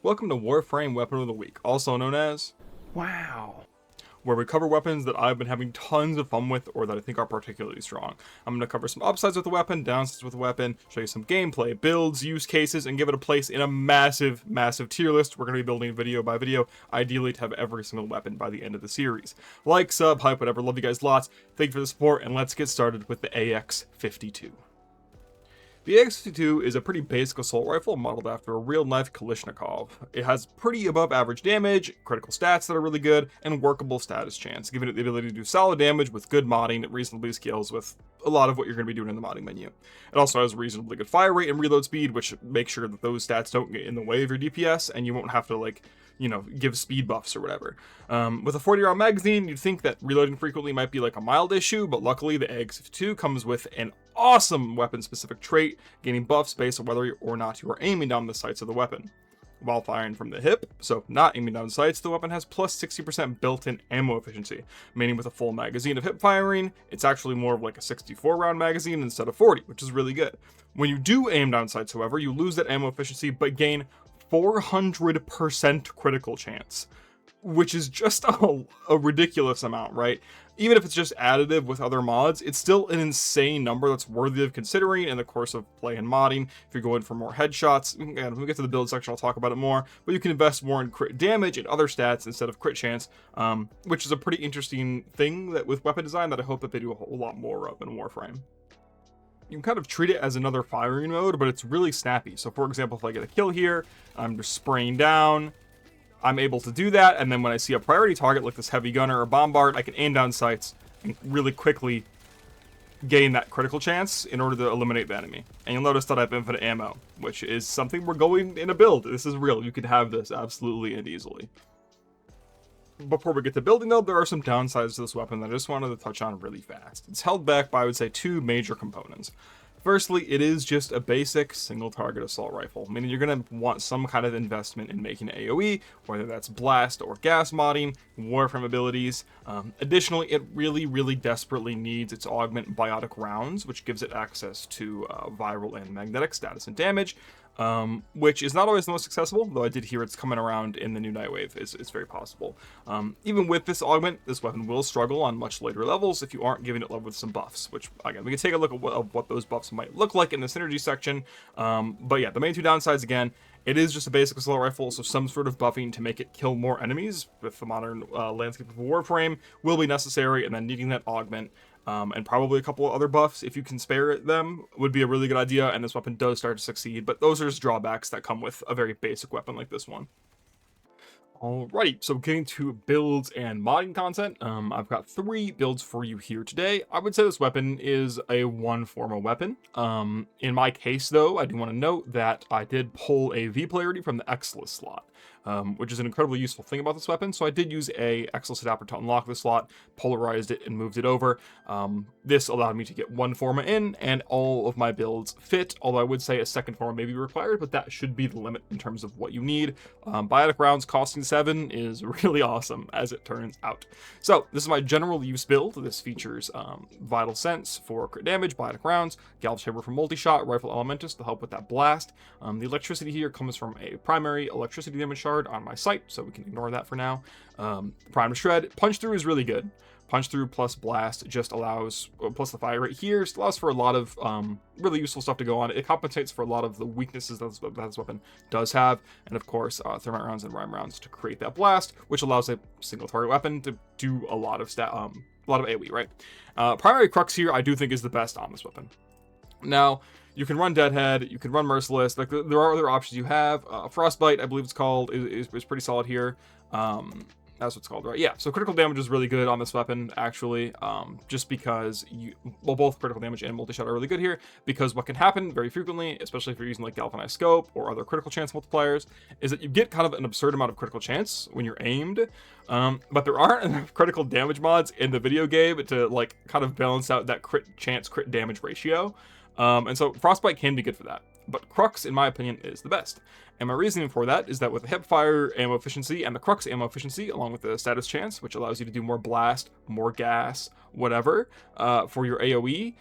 Welcome to Warframe Weapon of the Week, also known as Wow. where we cover weapons that I've been having tons of fun with or that I think are particularly strong. I'm going to cover some upsides with the weapon, downsides with the weapon, show you some gameplay, builds, use cases, and give it a place in a massive, massive tier list. We're going to be building video by video, ideally to have every single weapon by the end of the series. Like, sub, hype, whatever. Love you guys lots. Thank you for the support, and let's get started with the AX-52. The AX-52 is a pretty basic assault rifle modeled after a real-life Kalashnikov. It has pretty above-average damage, critical stats that are really good, and workable status chance, giving it the ability to do solid damage with good modding. It reasonably scales with a lot of what you're going to be doing in the modding menu. It also has reasonably good fire rate and reload speed, which makes sure that those stats don't get in the way of your DPS, and you won't have to, give speed buffs or whatever. With a 40-round magazine, you'd think that reloading frequently might be like a mild issue, but luckily the AX-52 comes with an awesome weapon-specific trait, gaining buffs based on whether or not you are aiming down the sights of the weapon. While firing from the hip, so not aiming down sights, the weapon has plus 60% built-in ammo efficiency, meaning with a full magazine of hip firing, it's actually more of like a 64-round magazine instead of 40, which is really good. When you do aim down sights, however, you lose that ammo efficiency, but gain 400% critical chance, which is just a ridiculous amount, right? Even if it's just additive with other mods, it's still an insane number that's worthy of considering in the course of play and modding. If you're going for more headshots, and when we get to the build section, I'll talk about it more, but you can invest more in crit damage and other stats instead of crit chance, which is a pretty interesting thing that with weapon design that I hope that they do a whole lot more of in Warframe. You can kind of treat it as another firing mode, but it's really snappy. So for example, if I get a kill here, I'm just spraying down, I'm able to do that, and then when I see a priority target like this heavy gunner or bombard, I can aim down sights and really quickly gain that critical chance in order to eliminate the enemy. And you'll notice that I have infinite ammo, which is something we're going in a build. This is real. You can have this absolutely and easily. Before we get to building though, there are some downsides to this weapon that I just wanted to touch on really fast. It's held back by, I would say, two major components. Firstly, it is just a basic single target assault rifle, meaning you're going to want some kind of investment in making AoE, whether that's blast or gas modding, Warframe abilities. Additionally, it really desperately needs its augment biotic rounds, which gives it access to viral and magnetic status and damage, which is not always the most accessible, though I did hear it's coming around in the new Nightwave. It's very possible. Even with this augment, this weapon will struggle on much later levels if you aren't giving it love with some buffs, which, again, we can take a look at what those buffs might look like in the synergy section. But yeah, the main two downsides, again, it is just a basic assault rifle, so some sort of buffing to make it kill more enemies with the modern landscape of Warframe will be necessary, and then needing that augment and probably a couple of other buffs, if you can spare them, would be a really good idea, and this weapon does start to succeed, but those are just drawbacks that come with a very basic weapon like this one. Alrighty, so getting to builds and modding content, I've got 3 builds for you here today. I would say this weapon is a one-forma weapon. In my case, though, I do want to note that I did pull a V polarity from the X-list slot, which is an incredibly useful thing about this weapon. So I did use a X-list adapter to unlock the slot, polarized it, and moved it over. This allowed me to get one forma in, and all of my builds fit, although I would say a second forma may be required, but that should be the limit in terms of what you need. Biotic rounds costing 7 is really awesome, as it turns out. So this is my general use build. This features Vital Sense for crit damage, biotic rounds, Galv Chamber for multi-shot, Rifle Elementus to help with that blast. The electricity here comes from a primary electricity damage shard on my sight, so we can ignore that for now. Prime to Shred. Punch Through is really good. Punch Through plus Blast just allows, plus the fire rate here, just allows for a lot of really useful stuff to go on. It compensates for a lot of the weaknesses that this weapon does have, and of course, Thermite rounds and Rhyme rounds to create that blast, which allows a single target weapon to do a lot of AoE, right? Primary Crux here, I do think, is the best on this weapon. Now, you can run Deadhead, you can run Merciless, like there are other options you have. Frostbite, I believe it's called, is pretty solid here. That's what it's called, right? Yeah, so critical damage is really good on this weapon, actually, just because both critical damage and multi-shot are really good here, because what can happen very frequently, especially if you're using like Galvanized Scope or other critical chance multipliers, is that you get kind of an absurd amount of critical chance when you're aimed, but there aren't enough critical damage mods in the video game to like kind of balance out that crit chance, crit damage ratio, and so Frostbite can be good for that. But Crux, in my opinion, is the best. And my reasoning for that is that with the hipfire ammo efficiency and the Crux ammo efficiency, along with the status chance, which allows you to do more blast, more gas, whatever, for your AoE,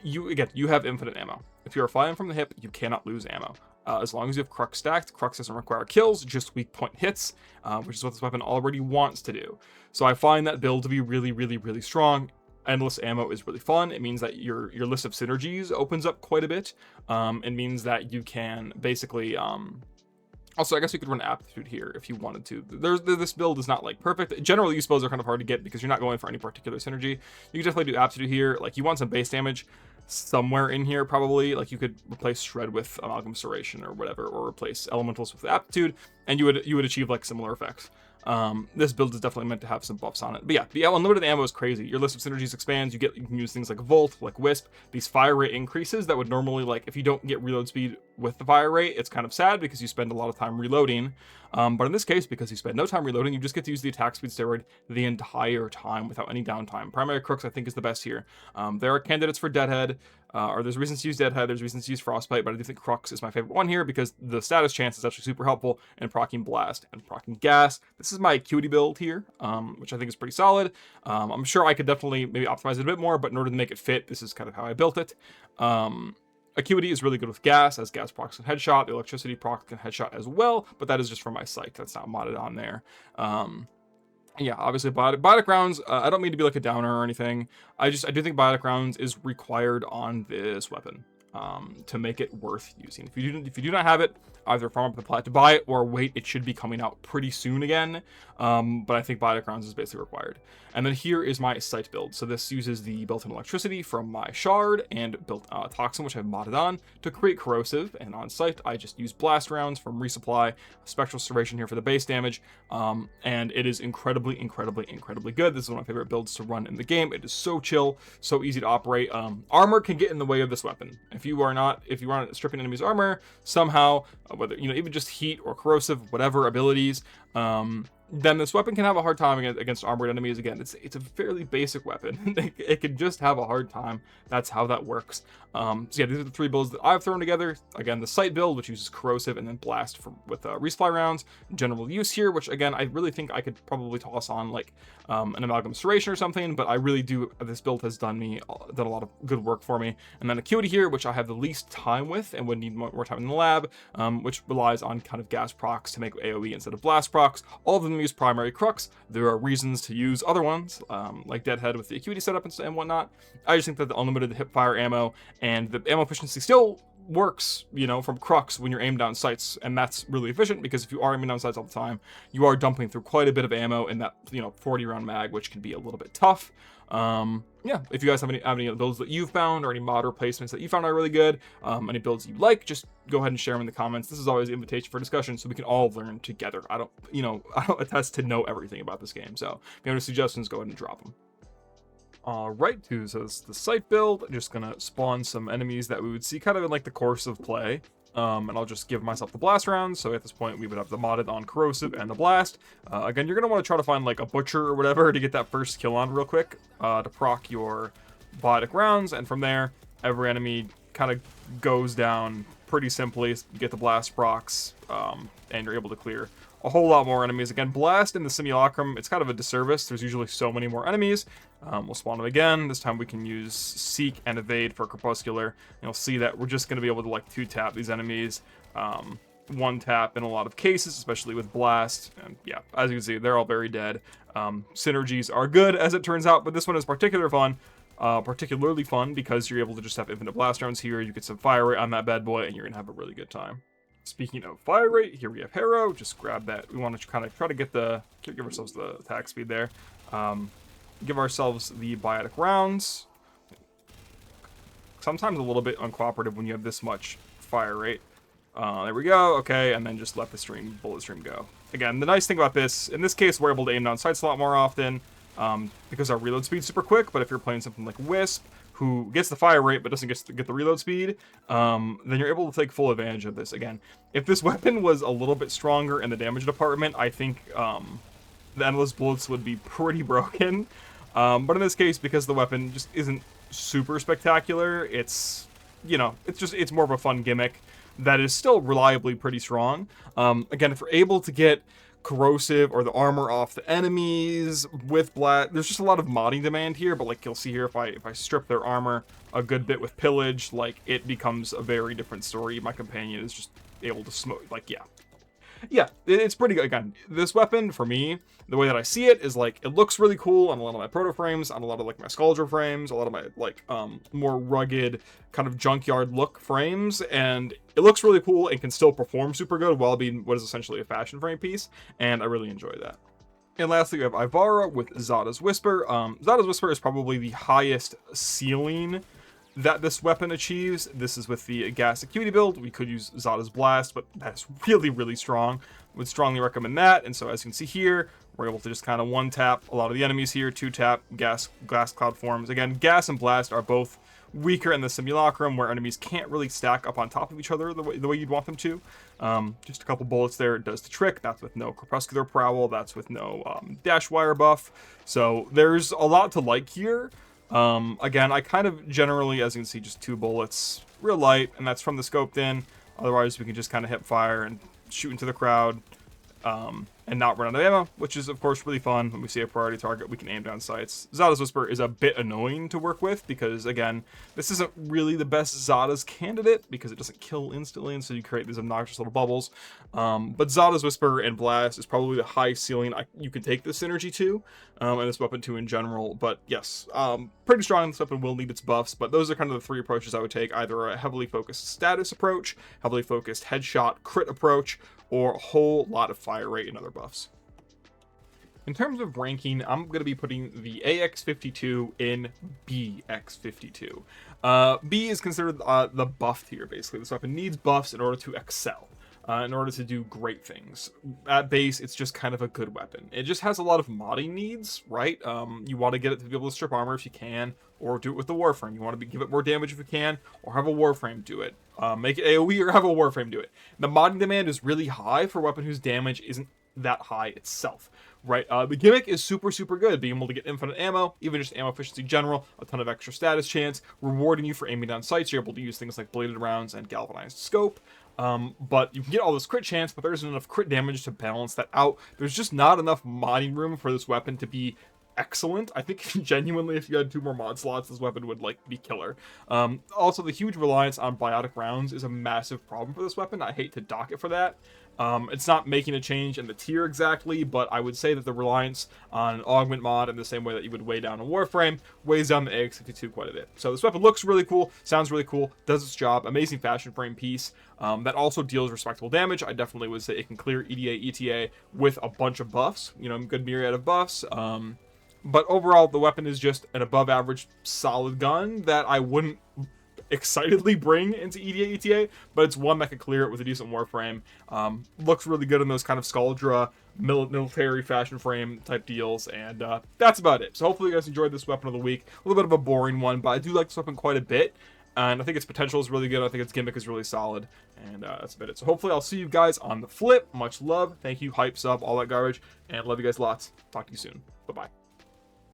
you have infinite ammo. If you're firing from the hip, you cannot lose ammo. As long as you have Crux stacked, Crux doesn't require kills, just weak point hits, which is what this weapon already wants to do. So I find that build to be really, really, really strong. Endless ammo is really fun. It means that your list of synergies opens up quite a bit. It means that you can basically also, I guess you could run aptitude here if you wanted to. This build is not like perfect. Generally, use spells are kind of hard to get because you're not going for any particular synergy. You can definitely do aptitude here. Like, you want some base damage somewhere in here, probably. Like, you could replace Shred with Amalgam Serration or whatever, or replace Elementals with aptitude, and you would achieve like similar effects. This build is definitely meant to have some buffs on it. But yeah, the unlimited ammo is crazy. Your list of synergies expands. You can use things like Volt, like Wisp. These fire rate increases that would normally, like, if you don't get reload speed with the fire rate, it's kind of sad because you spend a lot of time reloading. But in this case, because you spend no time reloading, you just get to use the attack speed steroid the entire time without any downtime. Primary Crux, I think, is the best here. There are candidates for Deadhead, or there's reasons to use Deadhead, there's reasons to use Frostbite, but I do think Crux is my favorite one here because the status chance is actually super helpful in proccing Blast and proccing Gas. This is my Acuity build here, which I think is pretty solid. I'm sure I could definitely maybe optimize it a bit more, but in order to make it fit, this is kind of how I built it. Acuity is really good with Gas, as Gas procs and Headshot. The Electricity proc can Headshot as well, but that is just for my sight. That's not modded on there. Yeah, obviously biotic rounds, I don't mean to be like a downer or anything. I do think biotic rounds is required on this weapon to make it worth using. If you do not have it, either farm up the plat to buy it or wait. It should be coming out pretty soon again. But I think biotic rounds is basically required. And then here is my sight build. So this uses the built-in electricity from my shard and built toxin, which I've modded on to create corrosive. And on sight, I just use blast rounds from resupply, spectral serration here for the base damage. And it is incredibly good. This is one of my favorite builds to run in the game. It is so chill, so easy to operate. Armor can get in the way of this weapon. If you aren't stripping enemies' armor somehow, whether even just heat or corrosive, whatever abilities, then this weapon can have a hard time against armored enemies. Again, it's a fairly basic weapon. It can just have a hard time. That's how that works. So yeah, these are the three builds that I've thrown together. Again, the sight build, which uses corrosive and then blast with resupply rounds. General use here, which again, I really think I could probably toss on like an amalgam serration or something, but I really do. This build has done a lot of good work for me. And then Acuity here, which I have the least time with and would need more time in the lab, which relies on kind of gas procs to make AoE instead of blast procs. All of them use primary Crux. There are reasons to use other ones, like Deadhead with the Acuity setup and whatnot. I just think that the unlimited hip fire ammo and the ammo efficiency still works, from Crux when you're aimed down sights, and that's really efficient because if you are aiming down sights all the time, you are dumping through quite a bit of ammo in that 40 round mag, which can be a little bit tough. Yeah, if you guys have any builds that you've found or any mod replacements that you found are really good, any builds you like, just go ahead and share them in the comments. This is always an invitation for discussion so we can all learn together. I don't attest to know everything about this game, so if you have any suggestions, go ahead and drop them. Alright, so this is the sight build. I'm just gonna spawn some enemies that we would see kind of in like the course of play. And I'll just give myself the blast rounds. So at this point, we would have the modded on corrosive and the blast. Again, you're going to want to try to find like a butcher or whatever to get that first kill on real quick to proc your biotic rounds. And from there, every enemy kind of goes down pretty simply. You get the blast procs and you're able to clear a whole lot more enemies. Again, blast in the simulacrum, it's kind of a disservice. There's usually so many more enemies. We'll spawn them again. This time we can use seek and evade for crepuscular. And you'll see that we're just going to be able to like 2-tap these enemies. 1-tap in a lot of cases, especially with blast. And yeah, as you can see, they're all very dead. Synergies are good as it turns out, but this one is particularly fun because you're able to just have infinite blast rounds here. You get some fire rate on that bad boy, and you're gonna have a really good time. Speaking of fire rate, here we have Harrow. Just grab that. We want to kind of try to give ourselves the attack speed there. Give ourselves the biotic rounds. Sometimes a little bit uncooperative when you have this much fire rate. There we go. Okay, and then just let the bullet stream go. Again, the nice thing about this, in this case, we're able to aim down sights a lot more often because our reload speed's super quick. But if you're playing something like Wisp, who gets the fire rate but doesn't get the reload speed, then you're able to take full advantage of this. Again, if this weapon was a little bit stronger in the damage department, I think the endless bullets would be pretty broken. But in this case, because the weapon just isn't super spectacular, it's more of a fun gimmick that is still reliably pretty strong. Again, if we're able to get corrosive or the armor off the enemies with blast, there's just a lot of modding demand here, but like you'll see here, if I strip their armor a good bit with pillage, like it becomes a very different story. My companion is just able to smoke, like, yeah, it's pretty good. Again, this weapon, for me, the way that I see it is, like, it looks really cool on a lot of my proto frames, on a lot of, like, my Skuldra frames, a lot of my, like, more rugged, kind of junkyard look frames, and it looks really cool and can still perform super good while being what is essentially a fashion frame piece, and I really enjoy that. And lastly, we have Ivara with Zada's Whisper. Zada's Whisper is probably the highest ceiling that this weapon achieves. This is with the gas acuity build. We could use Zada's Blast, but that's really, really strong. Would strongly recommend that. And so as you can see here, we're able to just kind of one tap a lot of the enemies here, two tap glass cloud forms. Again, gas and blast are both weaker in the simulacrum, where enemies can't really stack up on top of each other the way you'd want them to. Just a couple bullets there, it does the trick. That's with no crepuscular prowl, that's with no dash wire buff. So there's a lot to like here. Again, I kind of generally, as you can see, just 2 bullets, real light, and that's from the scoped in. Otherwise, we can just kind of hip fire and shoot into the crowd, and not run out of ammo, which is, of course, really fun. When we see a priority target, we can aim down sights. Zada's Whisper is a bit annoying to work with because, again, this isn't really the best Zada's candidate because it doesn't kill instantly, and so you create these obnoxious little bubbles. But Zada's Whisper and Blast is probably the high ceiling you can take this synergy to, and this weapon to in general. But yes, pretty strong. This weapon will need its buffs, but those are kind of the 3 approaches I would take: either a heavily focused status approach, heavily focused headshot crit approach, or a whole lot of fire rate and other buffs. In terms of ranking, I'm going to be putting the AX-52 in BX-52. B is considered the buff tier, basically. This weapon needs buffs in order to excel, in order to do great things. At base, it's just kind of a good weapon. It just has a lot of modding needs, right? You want to get it to be able to strip armor if you can, or do it with the Warframe. You want to give it more damage if you can, or have a Warframe do it. Make it AoE or have a Warframe do it. The modding demand is really high for a weapon whose damage isn't that high itself, right? The gimmick is super, super good. Being able to get infinite ammo, even just ammo efficiency in general, a ton of extra status chance, rewarding you for aiming down sights. You're able to use things like bladed rounds and galvanized scope. But you can get all this crit chance, but there isn't enough crit damage to balance that out. There's just not enough modding room for this weapon to be excellent. I think genuinely, if you had 2 more mod slots, this weapon would be killer. Also, the huge reliance on biotic rounds is a massive problem for this weapon. I hate to dock it for that. It's not making a change in the tier exactly, but I would say that the reliance on an augment mod in the same way that you would weigh down a Warframe weighs down the AX-52 quite a bit. So this weapon looks really cool, sounds really cool, does its job, amazing fashion frame piece, that also deals respectable damage. I definitely would say it can clear EDA, ETA with a bunch of buffs, good myriad of buffs. But overall, the weapon is just an above average solid gun that I wouldn't excitedly bring into EDA ETA, but it's one that could clear it with a decent Warframe. Looks really good in those kind of Skuldra military fashion frame type deals, and that's about it. So hopefully you guys enjoyed this weapon of the week. A little bit of a boring one, but I do like this weapon quite a bit, and I think its potential is really good. I think its gimmick is really solid, and that's about it. So hopefully I'll see you guys on the flip. Much love, thank you, hype, sub, all that garbage, and love you guys lots. Talk to you soon. Bye-bye.